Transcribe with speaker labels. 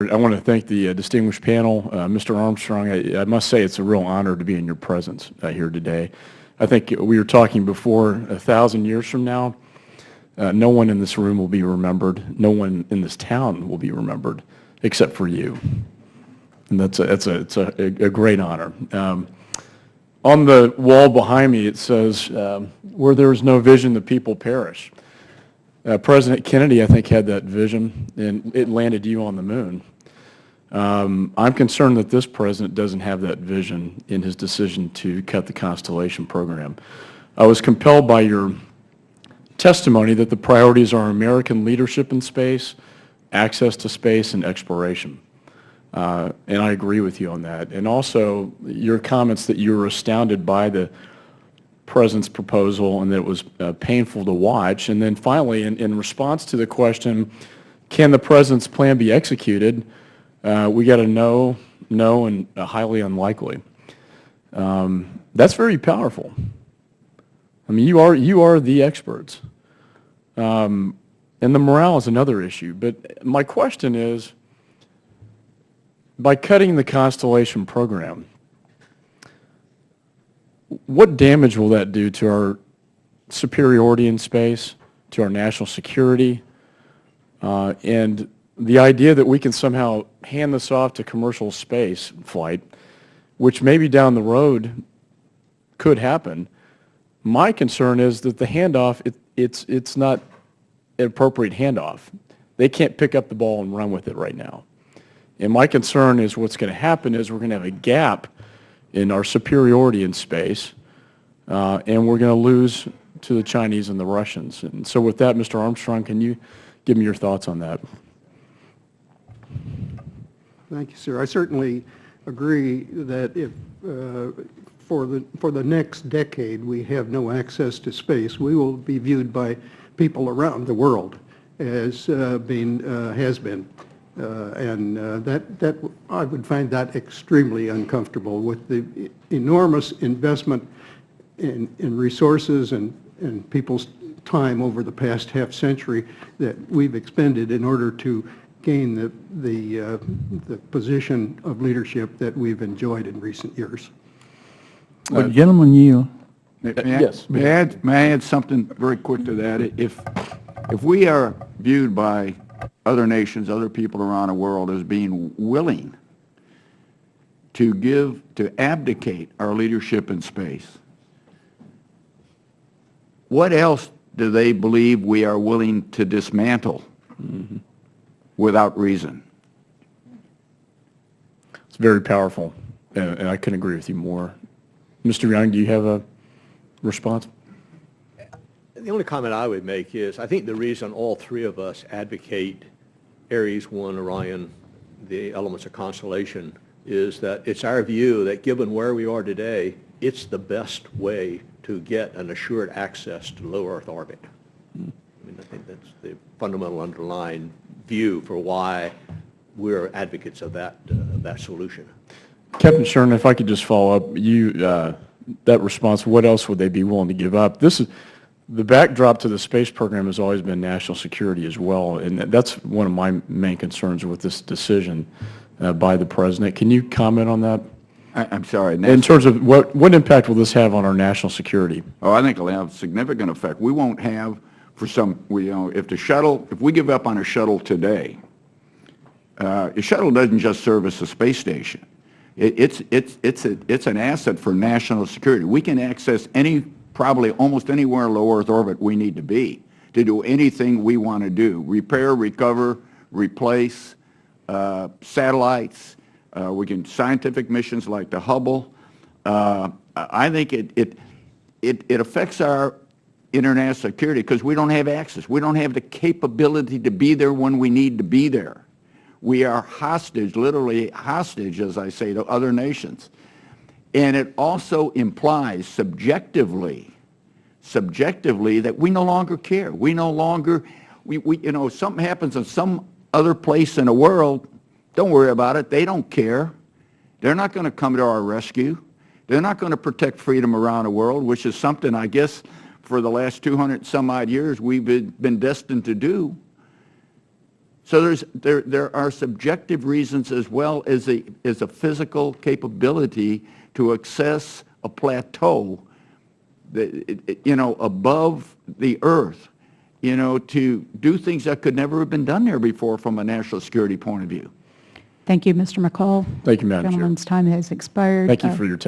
Speaker 1: I want to thank the distinguished panel. Mr. Armstrong, I must say it's a real honor to be in your presence here today. I think we were talking before, 1,000 years from now, no one in this room will be remembered. No one in this town will be remembered except for you. And it's a great honor. On the wall behind me, it says, where there is no vision, the people perish. President Kennedy, I think, had that vision, and it landed you on the moon. I'm concerned that this president doesn't have that vision in his decision to cut the Constellation program. I was compelled by your testimony that the priorities are American leadership in space, access to space, and exploration. And I agree with you on that. And also, your comments that you were astounded by the President's proposal and that it was painful to watch. And then finally, in response to the question, can the President's plan be executed, we got a no, and a highly unlikely. That's very powerful. I mean, you are the experts. And the morale is another issue. But my question is, by cutting the Constellation program, what damage will that do to our superiority in space, to our national security, and the idea that we can somehow hand this off to commercial space flight, which maybe down the road could happen? My concern is that the handoff, it's not an appropriate handoff. They can't pick up the ball and run with it right now. And my concern is what's going to happen is we're going to have a gap in our superiority in space, and we're going to lose to the Chinese and the Russians. And so with that, Mr. Armstrong, can you give me your thoughts on that?
Speaker 2: Thank you, sir. I certainly agree that if for the next decade we have no access to space, we will be viewed by people around the world as being has been. That I would find that extremely uncomfortable with the enormous investment in resources and people's time over the past half century that we've expended in order to gain the position of leadership that we've enjoyed in recent years.
Speaker 3: But gentlemen, yield.
Speaker 1: Yes.
Speaker 3: May I add something very quick to that? If we are viewed by other nations, other people around the world as being willing to abdicate our leadership in space, what else do they believe we are willing to dismantle without reason?
Speaker 1: It's very powerful, and I couldn't agree with you more. Mr. Young, do you have a response?
Speaker 4: The only comment I would make is I think the reason all three of us advocate Ares 1, Orion, the elements of Constellation, is that it's our view that given where we are today, it's the best way to get an assured access to low Earth orbit. I mean, I think that's the fundamental underlying view for why we're advocates of that solution.
Speaker 1: Captain Sherman, if I could just follow up, that response, what else would they be willing to give up? The backdrop to the space program has always been national security as well, and that's one of my main concerns with this decision by the President. Can you comment on that?
Speaker 3: I'm sorry.
Speaker 1: In terms of what impact will this have on our national security?
Speaker 3: Oh, I think it'll have a significant effect. We won't have, if we give up on a shuttle today, a shuttle doesn't just service a space station. It's an asset for national security. We can access probably almost anywhere in low Earth orbit we need to be to do anything we want to do: repair, recover, replace satellites. We can scientific missions like the Hubble. I think it affects our international security because we don't have access. We don't have the capability to be there when we need to be there. We are hostage, literally hostage, as I say, to other nations. And it also implies subjectively that we no longer care. We no longer, something happens in some other place in the world, don't worry about it. They don't care. They're not going to come to our rescue. They're not going to protect freedom around the world, which is something, I guess, for the last 200 some odd years we've been destined to do. So there are subjective reasons as well as a physical capability to access a plateau, above the earth, to do things that could never have been done there before from a national security point of view.
Speaker 5: Thank you, Mr. McCaul.
Speaker 1: Thank you, Madam Chair.
Speaker 5: Gentleman's time has expired.
Speaker 1: Thank you for your testimony.